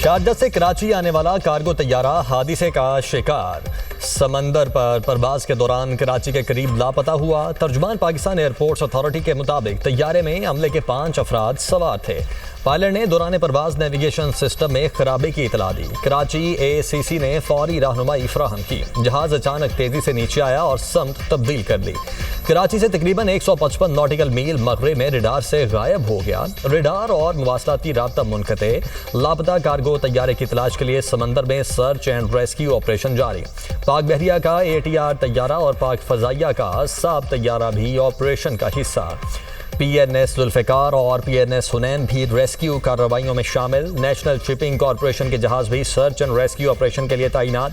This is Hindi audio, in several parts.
शारजा से कराची आने वाला कार्गो तैयारा हादसे का शिकार। समंदर पर परवाज के दौरान कराची के करीब लापता हुआ। तर्जुमान पाकिस्तान एयरपोर्ट्स अथॉरिटी के मुताबिक तैयारे में हमले के 5 अफराद सवार थे। पायलट ने दौरान परवाज नेविगेशन सिस्टम में खराबी की इतला दी। कराची ACC ने फौरी रहनुमाई फराहम की। जहाज अचानक तेजी से नीचे आया और समत तब्दील कर ली। कराची से तकरीबन 155 नॉटिकल मील मगरिब में रडार से गायब हो गया। रडार और मुवासलाती राब्ता मुनक़ते। लापता कार्गो तैयारे की तलाश के लिए समंदर में सर्च एंड रेस्क्यू ऑपरेशन जारी। पाक बहरिया का ATR तैयारा और पाक फजाइया का साब तैयारा भी ऑपरेशन का हिस्सा। PNS जुल्फ़िकार और PNS हुनैन भी रेस्क्यू कार्रवाइयों में शामिल। नेशनल शिपिंग कॉरपोरेशन के जहाज भी सर्च एंड रेस्क्यू ऑपरेशन के लिए तैनात।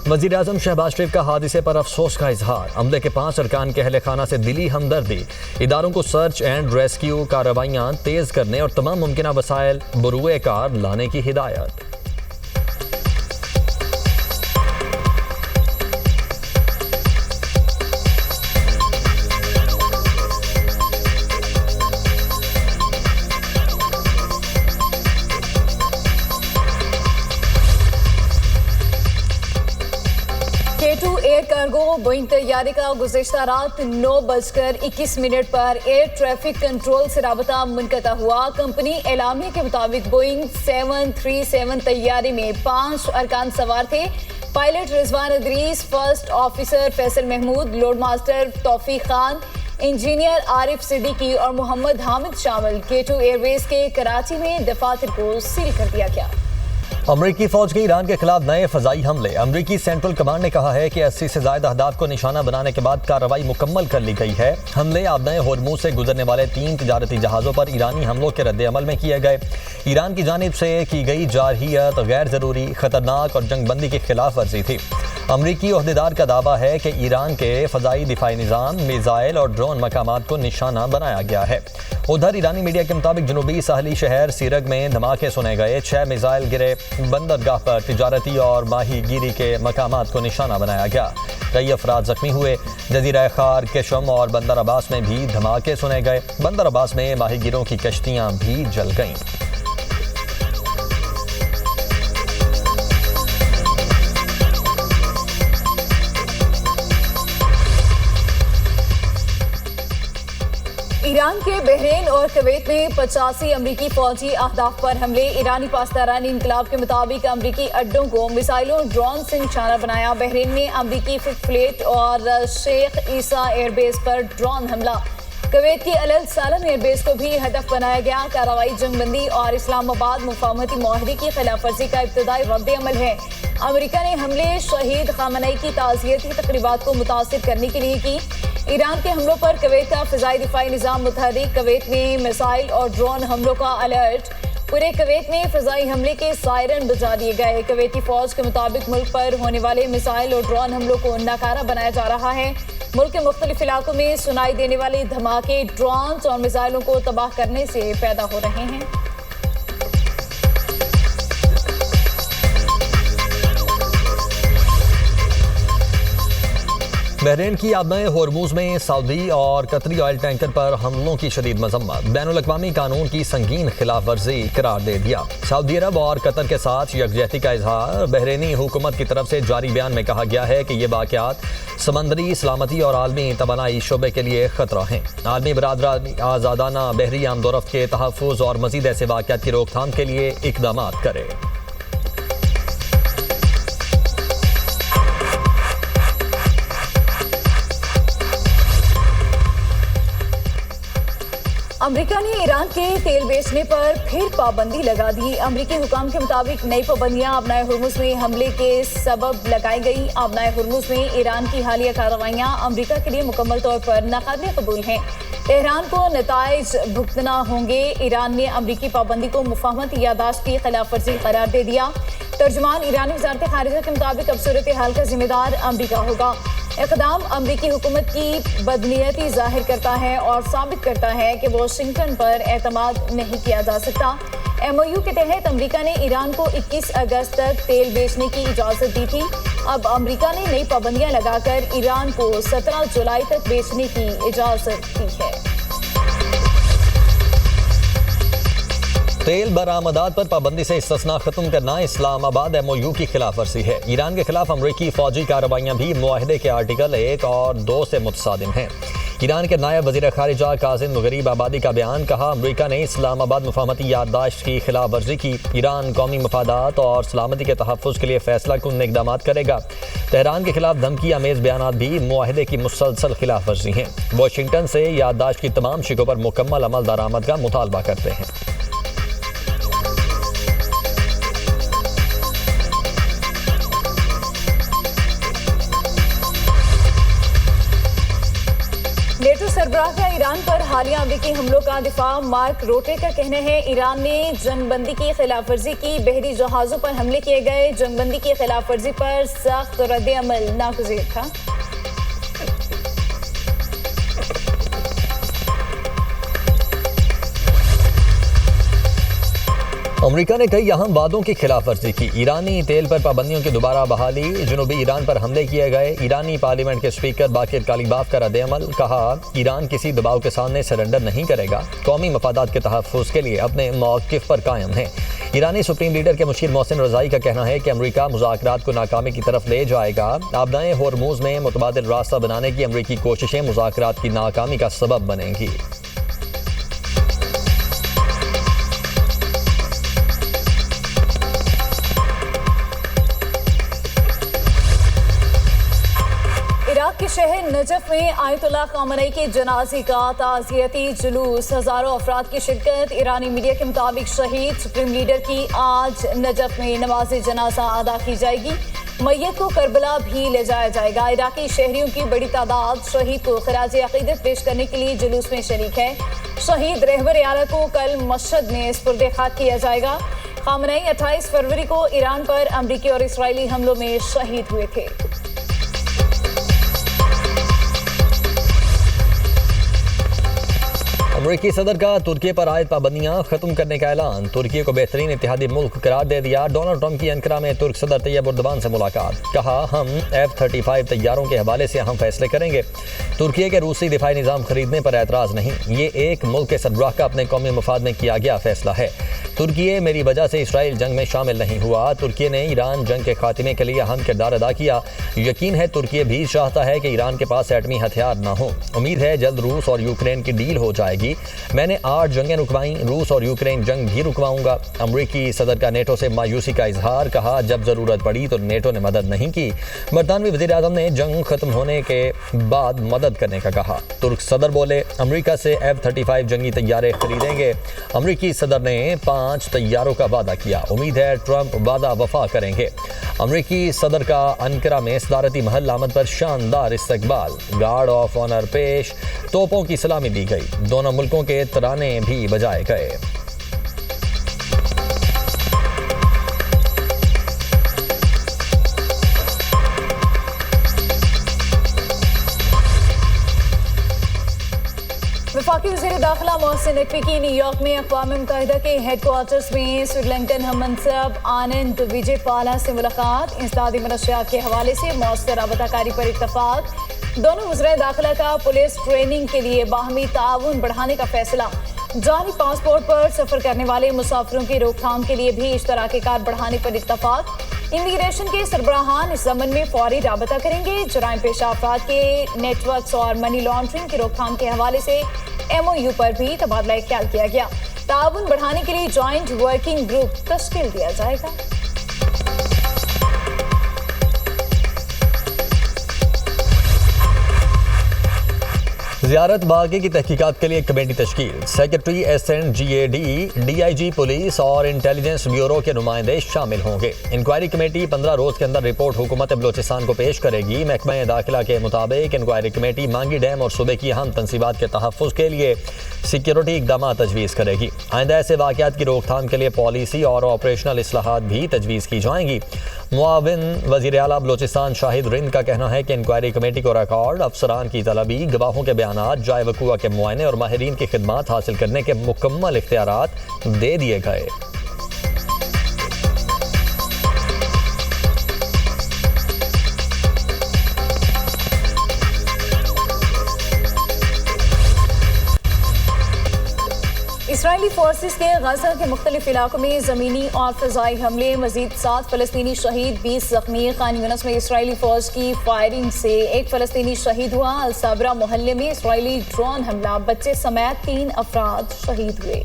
वज़ीर-ए-आज़म शहबाज शरीफ का हादसे पर अफसोस का इजहार। हमले के 5 अरकान के अहले खाना से दिली हमदर्दी। इदारों को सर्च एंड रेस्क्यू कार्रवाइयाँ तेज़ करने और तमाम मुमकिन वसाइल बरूए कार लाने की हिदायत। K2 एयर कार्गो बोइंग तैयारी का गुज़िश्ता रात 9:21 पर एयर ट्रैफिक कंट्रोल से राबता मुनक़ता हुआ। कंपनी एलामिया के मुताबिक बोइंग 737 तैयारी में 5 अरकान सवार थे। Pilot Rizwan Idris, first officer Faisal Mahmood, load master Taufiq Khan, engineer Arif Siddiqui और मोहम्मद हामिद शामिल। K2 एयरवेज के कराची में दफातर को सील कर दिया गया। अमरीकी फौज के ईरान के खिलाफ नए फजाई हमले। अमरीकी सेंट्रल कमांड ने कहा है कि 80 से ज्यादा अहदाफ को निशाना बनाने के बाद कार्रवाई मुकम्मल कर ली गई है। हमले आबनाए होर्मुज से गुजरने वाले 3 तिजारती जहाज़ों पर ईरानी हमलों के रद्द-ए-अमल में किए गए। ईरान की जानिब से की गई जारहियत गैर जरूरी, खतरनाक और जंगबंदी की खिलाफ वर्जी थी। अमरीकी ओहदेदार का दावा है कि ईरान के फजाई दिफाई निज़ाम, मिसाइल और ड्रोन मकामात को निशाना बनाया गया है। उधर ईरानी मीडिया के मुताबिक जनूबी साहली शहर सीरग में धमाके सुने गए। 6 मिसाइल गिरे। बंदरगाह पर तिजारती और माहीगीरी के मकामात को निशाना बनाया गया। कई अफराद जख्मी हुए। जजीरा खार, केशम और बंदर अब्बास में भी धमाके सुने गए। बंदर अब्बास में माहीगीरों की कश्तियां भी जल गईं। ईरान के बहरीन और कुवैत में 85 अमरीकी फौजी अहदाफ पर हमले। ईरानी पासदारानी इनकलाब के मुताबिक अमरीकी अड्डों को मिसाइलों ड्रोन से निशाना बनाया। बहरीन में अमरीकी फिफ्थ फ्लीट और शेख ईसा एयरबेस पर ड्रोन हमला। कुवैत की अल सालम एयरबेस को भी हदफ बनाया गया। कार्रवाई जंगबंदी और इस्लामाबाद मुफाहमती मुआहदे की खिलाफ वर्जी का इब्तदाई रद्द-ए-अमल है। अमरीका ने हमले शहीद खामनई की ताज़ियती तकरीबात को मुतासिर करने के लिए की। ईरान के हमलों पर कुवैत का फ़िज़ाई दिफाई निज़ाम मुतहर्रिक। कुवैत में मिसाइल और ड्रोन हमलों का अलर्ट। पूरे कुवैत में फ़िज़ाई हमले के सायरन बजा दिए गए। कुवैती फ़ौज के मुताबिक मुल्क पर होने वाले मिसाइल और ड्रोन हमलों को नाकारा बनाया जा रहा है। मुल्क के मुख्तलिफ इलाकों में सुनाई देने वाले धमाके ड्रोन और मिसाइलों को तबाह करने से पैदा हो रहे हैं। बहरीन की आबनाए होर्मुज में सऊदी और कतरी ऑयल टैंकर पर हमलों की शदीद मजम्मत। बैनुल अक़वामी कानून की संगीन खिलाफ वर्जी करार दे दिया। सऊदी अरब और कतर के साथ यकजहती का इजहार। बहरीनी हुकूमत की तरफ से जारी बयान में कहा गया है कि ये वाक़यात समंदरी सलामती और आलमी तवानाई शोबे के लिए खतरा हैं। आलमी बरादरानी आज़ादाना बहरी आमदोरफ्त के तहफ़्फ़ुज़ और मज़ीद ऐसे वाक़यात की रोकथाम के लिए इक़दामात करे। अमेरिका ने ईरान के तेल बेचने पर फिर पाबंदी लगा दी। अमेरिकी हुकाम के मुताबिक नई पाबंदियां आबनाए हुर्मुज में हमले के सबब लगाई गई। आबनाए हुर्मुज में ईरान की हालिया कार्रवाइयां अमेरिका के लिए मुकम्मल तौर पर नाकाबिल कबूल हैं। तेहरान को नताइज भुगतना होंगे। ईरान ने अमेरिकी पाबंदी को मुफाहमती यादाश्त की खिलाफ वर्जी करार दे दिया। तर्जुमान ईरानी वज़ारत खारिजा के मुताबिक अब सूरत हाल का जिम्मेदार अमेरिका होगा। इक़दाम अमरीकी हुकूमत की बदनीयती जाहिर करता है और साबित करता है कि वाशिंगटन पर एतमाद नहीं किया जा सकता। MOU के तहत अमरीका ने ईरान को 21 अगस्त तक तेल बेचने की इजाज़त दी थी। अब अमरीका ने नई पाबंदियां लगाकर ईरान को 17 जुलाई तक बेचने की इजाज़त दी है। तेल बरामदात पर पाबंदी से इस्तिस्ना खत्म करना इस्लामाबाद MOU की खिलाफ वर्जी है। ईरान के खिलाफ अमरीकी फौजी कार्रवाइयां भी मुआहदे के आर्टिकल 1 और 2 से मुतसादिम हैं। ईरान के नायब वज़ीर खारिजा कासिम गरीब आबादी का बयान, कहा अमरीका ने इस्लामाबाद मुफाहमती याददाश्त की खिलाफ वर्जी की। ईरान कौमी मफादात और सलामती के तहफ़्फ़ुज़ के लिए फैसला कुन इक़दाम करेगा। तेहरान के खिलाफ धमकी आमेज़ बयानात भी मुआहदे की मुसलसल खिलाफ वर्जी हैं। वाशिंगटन से याददाश्त की तमाम शिकों पर मुकम्मल अमल दरामद का मुतालबा करते हैं। नेटो सरबराह का ईरान पर हालिया अमरीकी हमलों का दिफा। मार्क रोटे का कहना है ईरान ने जंगबंदी की खिलाफ वर्जी की, बहरी जहाज़ों पर हमले किए गए। जंगबंदी की खिलाफ वर्जी पर सख्त रद्द अमल नागुज़ीर था। अमरीका ने कई अहम वादों की खिलाफ वर्जी की। ईरानी तेल पर पाबंदियों की दोबारा बहाली, जनूबी ईरान पर हमले किए गए। ईरानी पार्लियामेंट के स्पीकर बाकिर कालीबाफ का रद्द-ए-अमल, कहा ईरान किसी दबाव के सामने सरेंडर नहीं करेगा, कौमी मफादात के तहफ़्फ़ुज़ के लिए अपने मौक़िफ़ पर कायम है। ईरानी सुप्रीम लीडर के मुशीर मोहसिन रज़ाई का कहना है कि अमरीका मुज़ाकरात को नाकामी की तरफ ले जाएगा। आबदाए होर्मुज़ में मुतबादिल रास्ता बनाने की अमरीकी कोशिशें मुज़ाकरात की नाकामी का सबब बनेंगी। इराक के शहर नजफ में आयतुल्लाह ख़ामेनी के जनाजे का ताज़ियती जुलूस, हज़ारों अफराद की शिरकत। ईरानी मीडिया के मुताबिक शहीद सुप्रीम लीडर की आज नजफ में नमाज जनाजा अदा की जाएगी। मैयत को करबला भी ले जाया जाएगा। इराकी शहरियों की बड़ी तादाद शहीद को खिराज अक़ीदत पेश करने के लिए जुलूस में शरीक है। शहीद रहबर आला को कल मशहद में सुपुर्द खाक किया जाएगा। ख़ामेनी 28 फरवरी को ईरान पर अमरीकी और इसराइली हमलों में शहीद हुए थे। अमरीकी सदर का तुर्की पर आयद पाबंदियां खत्म करने का ऐलान। तुर्की को बेहतरीन इत्तेहादी मुल्क करार दे दिया। डोनाल्ड ट्रंप की अंकारा में तुर्क सदर तैयब उर्दवान से मुलाकात, कहा हम F-35 तैयारों के हवाले से अहम फैसले करेंगे। तुर्की के रूसी दिफाई निज़ाम खरीदने पर एतराज़ नहीं, ये एक मुल्क के सरबराह का अपने कौमी मफाद में किया गया फैसला है। तुर्की मेरी वजह से इसराइल जंग में शामिल नहीं हुआ। तुर्की ने ईरान जंग के खात्मे के लिए अहम किरदार अदा किया। यकीन है तुर्की भी चाहता है कि ईरान के पास एटमी हथियार न हो। उम्मीद है जल्द रूस और यूक्रेन की डील हो जाएगी। मैंने 8 जंगें रुकवाई, रूस और यूक्रेन जंग भी रुकवाऊंगा। अमरीकी सदर का नेटो से मायूसी का इजहार, कहा जब जरूरत पड़ी तो नेटो ने मदद नहीं की। बरतानवी वज़ीर आज़म ने जंग खत्म होने के बाद मदद करने का कहा। तुर्क सदर बोले अमरीका से F-35 जंगी तैयारे खरीदेंगे। अमरीकी सदर ने 5 तैयारों का वादा किया। उम्मीद है ट्रंप वादा वफा करेंगे। अमरीकी सदर का अंकारा में सदारती महल आमद पर शानदार इस्तकबाल, गार्ड ऑफ ऑनर पेश, तोपों की सलामी दी गई। दोनों मुल्कों के तराने भी बजाए गए। वफाकी वज़ीर दाखिला मोहसिन नकवी की न्यूयॉर्क में अक़वाम मुत्तहिदा के हेडक्वार्टर्स में श्रीलंकन हममनसब आनंद विजयपाला से मुलाकात। इंसदादी मनशियात के हवाले से मौसर राबताकारी पर इत्तफाक। दोनों वज़राए दाखिला का पुलिस ट्रेनिंग के लिए बाहमी ताउन बढ़ाने का फैसला। जानी पासपोर्ट पर सफ़र करने वाले मुसाफिरों की रोकथाम के लिए भी इश्तराकी कार बढ़ाने पर इत्तफाक। इमिग्रेशन के सरबराहान इस ज़मन में फौरी राबता करेंगे। जराइम पेशा अफराद के नेटवर्क्स और मनी लॉन्ड्रिंग की रोकथाम के हवाले से MOU पर भी तबादला ख्याल किया गया। ताउन बढ़ाने के लिए जॉइंट वर्किंग ग्रुप तश्कील दिया जाएगा। ज़ियारत बागी की तहकीकात के लिए कमेटी तश्कील। सेक्रेटरी SNGAD, DIG पुलिस और इंटेलिजेंस ब्यूरो के नुमाइंदे शामिल होंगे। इंक्वायरी कमेटी 15 रोज़ के अंदर रिपोर्ट हुकूमत बलोचिस्तान को पेश करेगी। महकमा दाखिला के मुताबिक इंक्वायरी कमेटी मांगी डैम और सूबे की अहम तंसीबात के तहफ़्फ़ुज़ के लिए सिक्योरिटी इक़दाम तजवीज़ करेगी। आइंदा ऐसे वाक़यात की रोकथाम के लिए पॉलिसी और ऑपरेशनल इस्लाहात भी तजवीज़ की जाएंगी। मुआविन वज़ीर आला बलोचिस्तान शाहिद रिंद का कहना है कि इंक्वायरी कमेटी को रिकॉर्ड, अफसरान की तलबी, गवाहों के बयान, जाए वकूआ के मुआयने और माहिरीन की खिदमात हासिल करने के मुकम्मल इख्तियारात दे दिए गए। इसराइली फोर्सेस के गजा के मुख्तलिफ इलाकों में ज़मीनी और फ़िज़ाई हमले, मज़ीद 7 फ़लस्तीनी शहीद, 20 ज़ख्मी। खान यूनिस में इसराइली फ़ौज की फायरिंग से एक फ़लस्तीनी शहीद हुआ। अल-साबरा मोहल्ले में इसराइली ड्रोन हमला, बच्चे समेत 3 अफराद शहीद हुए।